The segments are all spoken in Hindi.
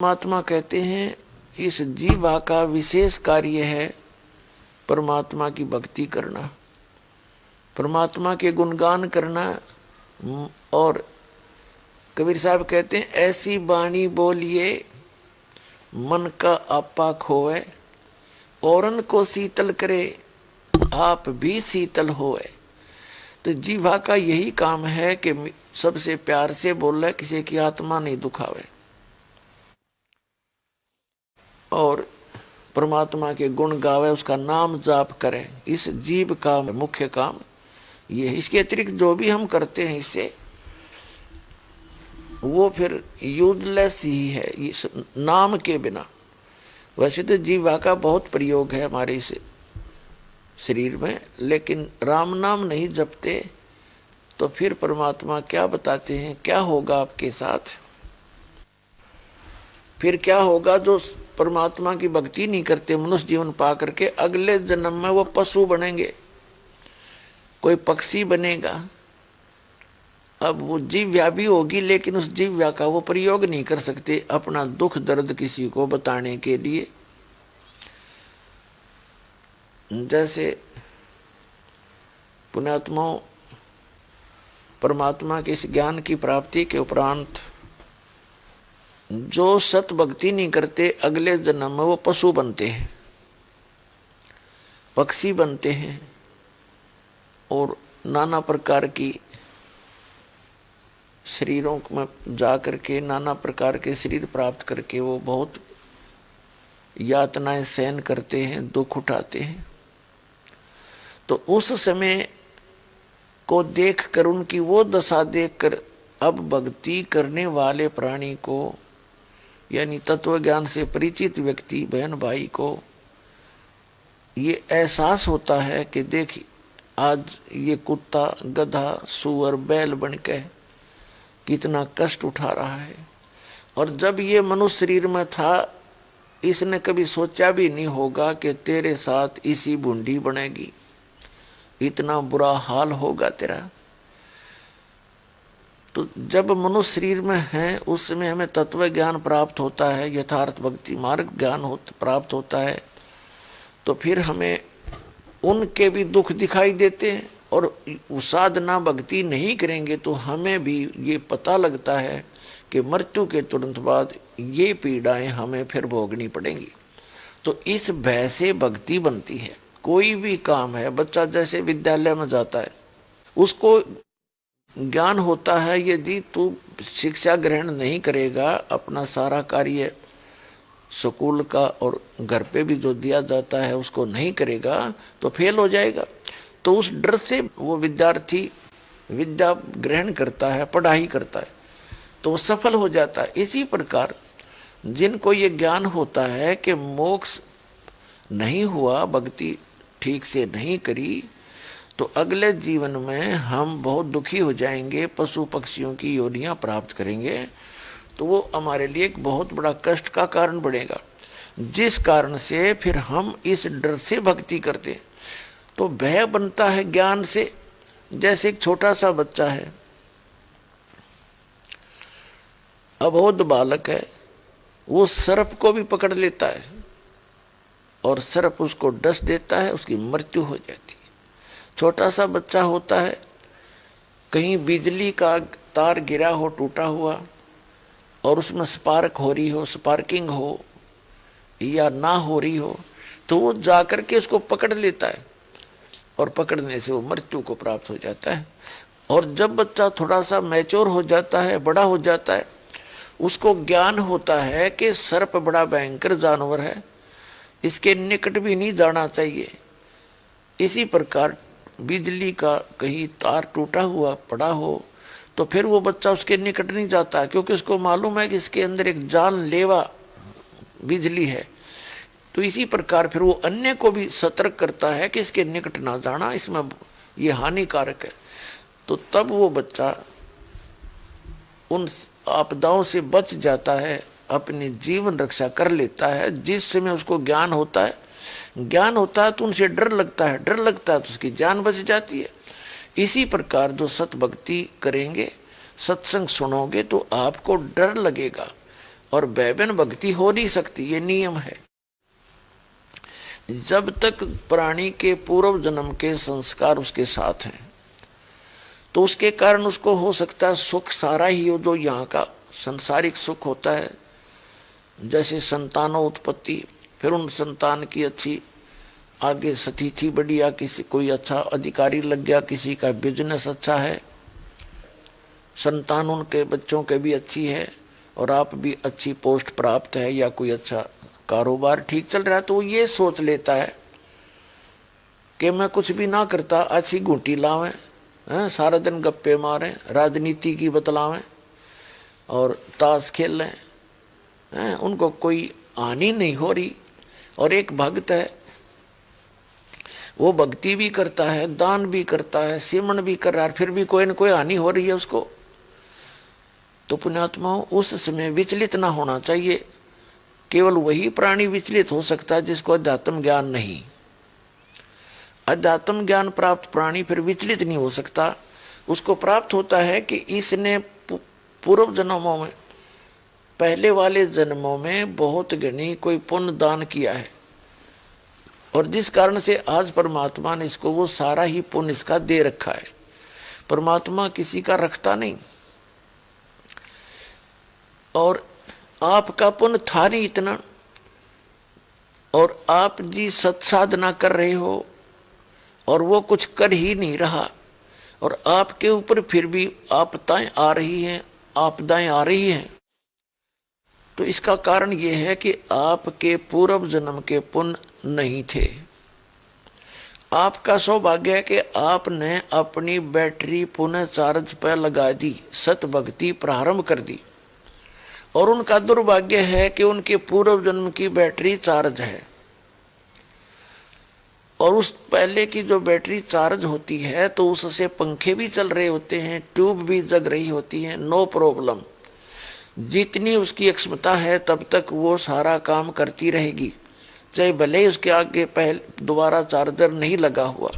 परमात्मा कहते हैं इस जीवा का विशेष कार्य है परमात्मा की भक्ति करना, परमात्मा के गुणगान करना। और कबीर साहब कहते हैं ऐसी वाणी बोलिए मन का आपा खोए, औरन को शीतल करे आप भी शीतल होए। तो जीवा का यही काम है कि सबसे प्यार से बोले, किसी की आत्मा नहीं दुखावे और परमात्मा के गुण गावे, उसका नाम जाप करे। इस जीव का मुख्य काम ये है। इसके अतिरिक्त जो भी हम करते हैं इससे वो फिर यूजलेस ही है, इस नाम के बिना। वैसे तो जीवा का बहुत प्रयोग है हमारे इस शरीर में, लेकिन राम नाम नहीं जपते तो फिर परमात्मा क्या बताते हैं क्या होगा आपके साथ। फिर क्या होगा, जो परमात्मा की भक्ति नहीं करते मनुष्य जीवन पा करके अगले जन्म में वो पशु बनेंगे, कोई पक्षी बनेगा। अब वो जीव्या भी होगी लेकिन उस जीव्या का वो प्रयोग नहीं कर सकते अपना दुख दर्द किसी को बताने के लिए। जैसे पुण्यात्माओं परमात्मा के इस ज्ञान की प्राप्ति के उपरांत जो सत भक्ति नहीं करते अगले जन्म में वो पशु बनते हैं, पक्षी बनते हैं और नाना प्रकार की शरीरों में जाकर के नाना प्रकार के शरीर प्राप्त करके वो बहुत यातनाएं सहन करते हैं, दुख उठाते हैं। तो उस समय को देखकर, उनकी वो दशा देखकर अब भक्ति करने वाले प्राणी को यानी तत्व ज्ञान से परिचित व्यक्ति बहन भाई को ये एहसास होता है कि देख आज ये कुत्ता गधा सूअर बैल बनके कितना कष्ट उठा रहा है, और जब ये मनुष्य शरीर में था इसने कभी सोचा भी नहीं होगा कि तेरे साथ इसी बूंदी बनेगी, इतना बुरा हाल होगा तेरा। तो जब मनुष्य शरीर में है उस समय हमें तत्व ज्ञान प्राप्त होता है, यथार्थ भक्ति मार्ग ज्ञान प्राप्त होता है, तो फिर हमें उनके भी दुख दिखाई देते हैं। और साधना भक्ति नहीं करेंगे तो हमें भी ये पता लगता है कि मृत्यु के तुरंत बाद ये पीड़ाएं हमें फिर भोगनी पड़ेंगी। तो इस भय से भक्ति बनती है। कोई भी काम है, बच्चा जैसे विद्यालय में जाता है उसको ज्ञान होता है यदि तू शिक्षा ग्रहण नहीं करेगा, अपना सारा कार्य स्कूल का और घर पे भी जो दिया जाता है उसको नहीं करेगा तो फेल हो जाएगा। तो उस डर से वो विद्यार्थी विद्या ग्रहण करता है, पढ़ाई करता है, तो वो सफल हो जाता है। इसी प्रकार जिनको ये ज्ञान होता है कि मोक्ष नहीं हुआ, भक्ति ठीक से नहीं करी, तो अगले जीवन में हम बहुत दुखी हो जाएंगे, पशु पक्षियों की योनियां प्राप्त करेंगे, तो वो हमारे लिए एक बहुत बड़ा कष्ट का कारण बनेगा। जिस कारण से फिर हम इस डर से भक्ति करते हैं। तो भय बनता है ज्ञान से। जैसे एक छोटा सा बच्चा है, अबोध बालक है, वो सर्प को भी पकड़ लेता है और सर्प उसको डस देता है, उसकी मृत्यु हो जाती है। छोटा सा बच्चा होता है, कहीं बिजली का तार गिरा हो टूटा हुआ और उसमें स्पार्क हो रही हो, स्पार्किंग हो या ना हो रही हो, तो वो जाकर के उसको पकड़ लेता है और पकड़ने से वो मृत्यु को प्राप्त हो जाता है। और जब बच्चा थोड़ा सा मैच्योर हो जाता है, बड़ा हो जाता है, उसको ज्ञान होता है कि सर्प बड़ा भयंकर जानवर है, इसके निकट भी नहीं जाना चाहिए। इसी प्रकार बिजली का कहीं तार टूटा हुआ पड़ा हो तो फिर वो बच्चा उसके निकट नहीं जाता, क्योंकि उसको मालूम है कि इसके अंदर एक जानलेवा बिजली है। तो इसी प्रकार फिर वो अन्य को भी सतर्क करता है कि इसके निकट ना जाना, इसमें ये हानिकारक है। तो तब वो बच्चा उन आपदाओं से बच जाता है, अपनी जीवन रक्षा कर लेता है। जिस समय उसको ज्ञान होता है, ज्ञान होता है तो उनसे डर लगता है, डर लगता है तो उसकी जान बच जाती है। इसी प्रकार जो सत भक्ति करेंगे, सत्संग सुनोगे तो आपको डर लगेगा, और वैवन भक्ति हो नहीं सकती, ये नियम है। जब तक प्राणी के पूर्व जन्म के संस्कार उसके साथ हैं तो उसके कारण उसको हो सकता है सुख सारा ही हो जो यहाँ का संसारिक सुख होता है, जैसे संतानों उत्पत्ति, फिर उन संतान की अच्छी आगे स्थिति बढ़िया, किसी कोई अच्छा अधिकारी लग गया, किसी का बिजनेस अच्छा है, संतान उनके बच्चों के भी अच्छी है और आप भी अच्छी पोस्ट प्राप्त है या कोई अच्छा कारोबार ठीक चल रहा है, तो वो ये सोच लेता है कि मैं कुछ भी ना करता, अच्छी घूंटी लावें, सारा दिन गप्पे मारें, राजनीति की बतलावें और ताश खेल लें, उनको कोई हानि नहीं हो रही। और एक भक्त है, वो भक्ति भी करता है, दान भी करता है, सिमरण भी कर रहा है, फिर भी कोई न कोई हानि हो रही है उसको। तो पुण्यात्माओं, उस समय विचलित ना होना चाहिए। केवल वही प्राणी विचलित हो सकता है जिसको अध्यात्म ज्ञान नहीं। अध्यात्म ज्ञान प्राप्त प्राणी फिर विचलित नहीं हो सकता। उसको प्राप्त होता है कि इसने पूर्व जन्मों में, पहले वाले जन्मों में बहुत घनी कोई पुण्य दान किया है और जिस कारण से आज परमात्मा ने इसको वो सारा ही पुण्य इसका दे रखा है। परमात्मा किसी का रखता नहीं। और आपका पुण्य था नहीं इतना, और आप जी सत्साधना कर रहे हो और वो कुछ कर ही नहीं रहा, और आपके ऊपर फिर भी आपदाएं आ रही हैं, आपदाएं आ रही हैं, तो इसका कारण ये है कि आपके पूर्व जन्म के पुण्य नहीं थे। आपका सौभाग्य है कि आपने अपनी बैटरी पुनः चार्ज पर लगा दी, सत भक्ति प्रारंभ कर दी। और उनका दुर्भाग्य है कि उनके पूर्व जन्म की बैटरी चार्ज है, और उस पहले की जो बैटरी चार्ज होती है तो उससे पंखे भी चल रहे होते हैं, ट्यूब भी जग रही होती है, नो प्रॉब्लम। जितनी उसकी क्षमता है तब तक वो सारा काम करती रहेगी, चाहे भले ही उसके आगे पहले दोबारा चार्जर नहीं लगा हुआ।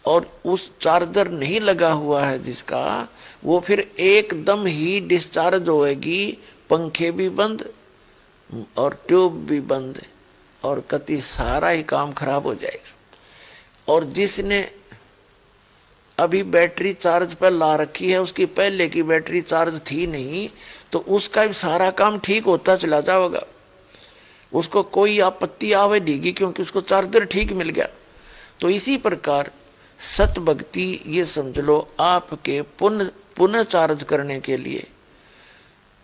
और उस चार्जर नहीं लगा हुआ है जिसका, वो फिर एकदम ही डिस्चार्ज होएगी, पंखे भी बंद और ट्यूब भी बंद, और कति सारा ही काम खराब हो जाएगा। और जिसने अभी बैटरी चार्ज पर ला रखी है, उसकी पहले की बैटरी चार्ज थी नहीं, तो उसका भी सारा काम ठीक होता चला जाएगा, उसको कोई आपत्ति आवे नहीं, क्योंकि उसको चार्जर ठीक मिल गया। तो इसी प्रकार सत भक्ति, ये समझ लो आपके पुनः चार्ज करने के लिए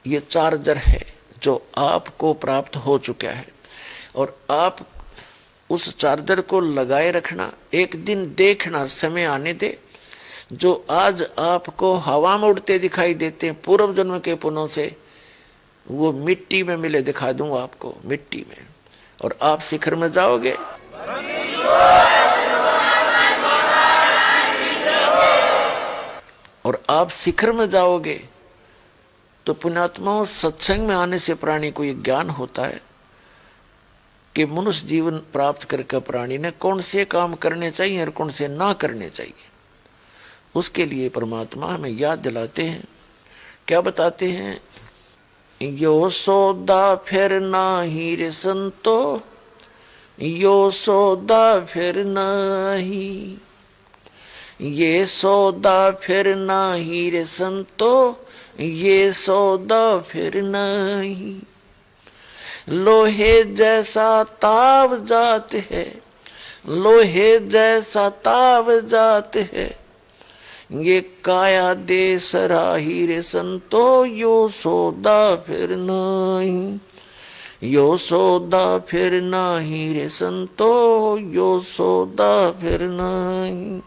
ये चार्जर है जो आपको प्राप्त हो चुका है। और आप उस चार्जर को लगाए रखना, एक दिन देखना, समय आने दे, जो आज आपको हवा में उड़ते दिखाई देते हैं पूर्व जन्म के पुण्यों से, वो मिट्टी में मिले दिखा दूंगा आपको, मिट्टी में, और आप शिखर में जाओगे। और आप शिखर में जाओगे तो पुण्यात्माओं, सत्संग में आने से प्राणी को ये ज्ञान होता है कि मनुष्य जीवन प्राप्त करके प्राणी ने कौन से काम करने चाहिए और कौन से ना करने चाहिए। उसके लिए परमात्मा हमें याद दिलाते हैं, क्या बताते हैं? यो सौदा फिर नाही रे संतो, यो सौदा फिर नाही, ये सौदा फिर नाही रे संतो, ये सौदा फिर नहीं। लोहे जैसा ताव जात है, लोहे जैसा ताव जात है, ये काया दे सराही रे संतो, यो सौदा फिर नहीं, यो सौदा फिर नहीं रे संतो, यो सौदा फिर नहीं।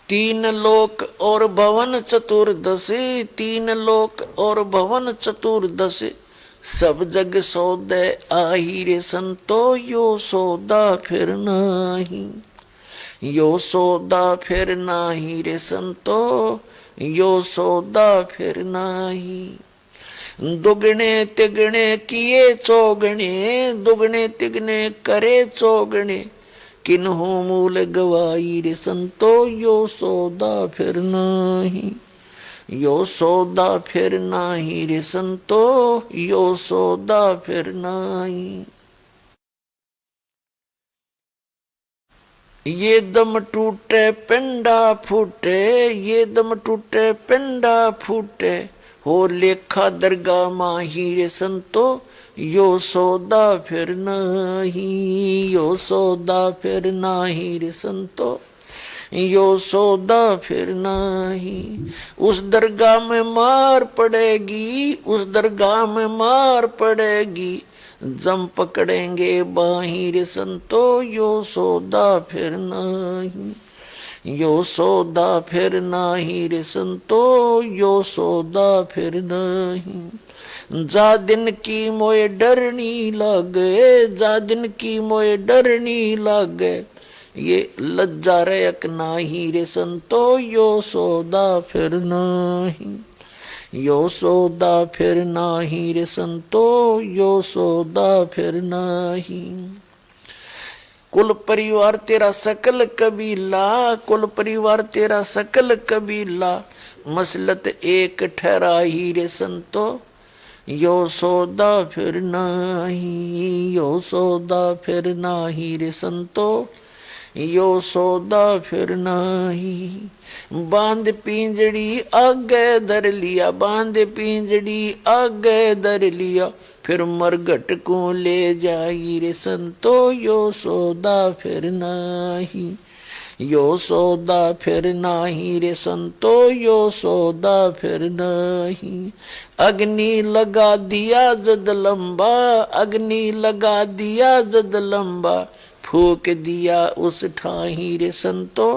तीन लोक और भवन चतुर्दशी, तीन लोक और भवन चतुर्दशी, सब जग सौदे आही रे संतो, यो सौदा फिर नहीं, यो सौदा फिर नाही रे संतो, यो सौदा फिर नहीं। दुगने तिगने किए चौगने, दुगने तिगने करे चौगने, किन्हू मूल गवाई रे संतो, यो सौदा फिर नहीं, यो सौदा फिर नाही रे संतो, यो सौदा फिर नाही। ये दम टूटे पिंडा फूटे, ये दम टूटे पिंडा फूटे, हो लेखा दरगाह माही रे संतो, यो सौदा फिर नहीं, यो सौदा फिर नाही रे संतो, यो सौदा फिर नहीं। उस दरगाह में मार पड़ेगी, उस दरगाह में मार पड़ेगी, जम पकड़ेंगे बाही रे संतो, यो सौदा फिर नहीं, यो सौदा फिर नहीं रे संतो, यो सौदा फिर नहीं। जा दिन की मोए डरनी लागे, जा दिन की मोए डरनी लागे, ये लज्जा रयक नाही रे संतो, यो सौदा फिर नहीं, यो सौदा फिर नाही रे संतो, यो सौदा फिर नहीं। कुल परिवार तेरा सकल कबीला, कुल परिवार तेरा सकल कबीला, मसलत एक ठहराई रे संतो, यो सौदा फिर नहीं, यो सौदा फिर नाही रे संतो, यो सौदा फिर नहीं। बांध पिंजड़ी आगे धर लिया, बांध पिंजड़ी आगे धर लिया, फिर मरघट को ले जाई रे संतो, यो सौदा फिर नहीं, यो सौदा फिर नहीं रे संतो, यो सौदा फिर नहीं। अग्नि लगा दिया जद लंबा, अग्नि लगा दिया जद लंबा, फूक दिया उस ठाही रे संतो,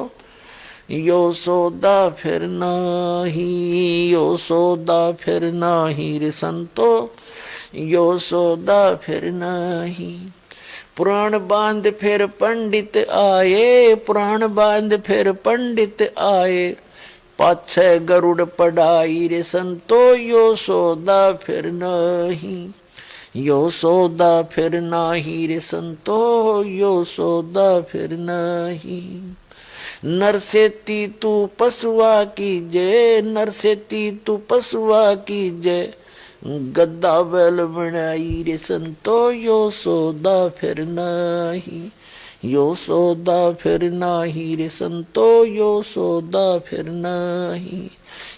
यो सौदा फिर नहीं, यो सौदा फिर नहीं रे संतो, यो सौदा फिर नहीं। पुराण बांध फिर पंडित आए, पुराण बांध फिर पंडित आए, पाछे गरुड़ पढ़ाई रे संतो, यो सौदा फिर नहीं, यो सौदा फिर नाही रे संतो, यो सौदा फिर नहीं। नरसेती तू पसुआ कीजे, नरसेती तू पसुआ कीजे, गद्दा बैल बनाई रे संतो, यो सौदा फिर नहीं, यो सौदा फिर नाही रे संतो, यो सौदा फिर नहीं।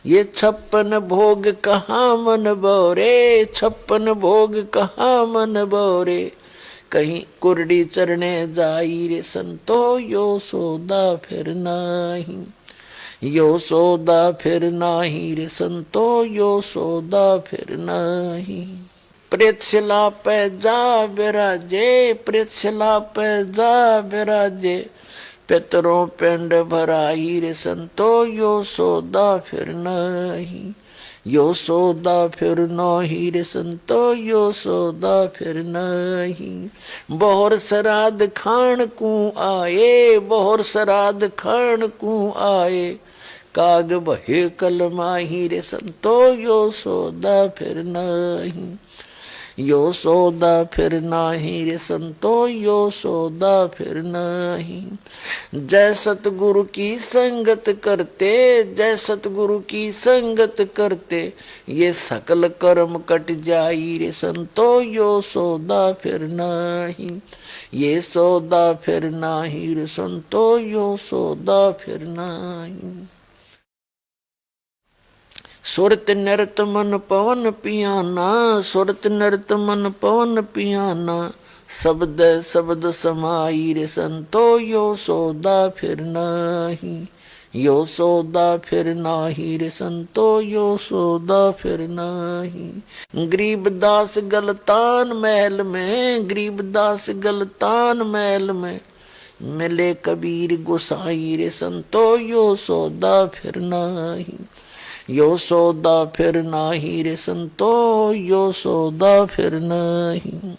ये 56 भोग कहाँ मन बोरे, 56 भोग कहाँ मन बोरे, कहीं कुरडी चरने जाई रे संतो, यो सौदा फिर नहीं, यो सौदा फिर नहीं रे संतो, यो सौदा फिर नहीं। प्रेतशिला पे जा विराजे, प्रेतशिला पे जा विराजे, पितरों पिंड भराई रे संतो, यो सौदा फिर नहीं, यो सौदा फिर नहीं रे संतो, यो सौदा फिर नहीं। बहुर श्राद्ध खान को आए, बहुर श्राद्ध खान को आए, काग बहे कलमाही रे संतो, यो सौदा फिर नहीं, यो सौदा फिर नहीं रे संतो, यो सौदा फिर नहीं। जय सतगुरु की संगत करते, जय सतगुरु की संगत करते, ये सकल कर्म कट जाई रे संतो, यो सौदा फिर नहीं, ये सौदा फिर नहीं रे संतो, यो सौदा फिर नहीं। सुरत नृत मन पवन पियाना, सुरत नृत मन पवन पियाना, शब्द शब्द समाई रे संतो, यो सौदा फिर नहीं, यो सौदा फिर नाही रे संतो, यो सौदा फिर नहीं। गरीबदास गलतान महल में, गरीबदास गलतान महल में, मिले कबीर गोसाई रे संतो, यो सौदा फिर नहीं, यो सौदा फिर नाही रे संतो, यो सौदा फिर नहीं।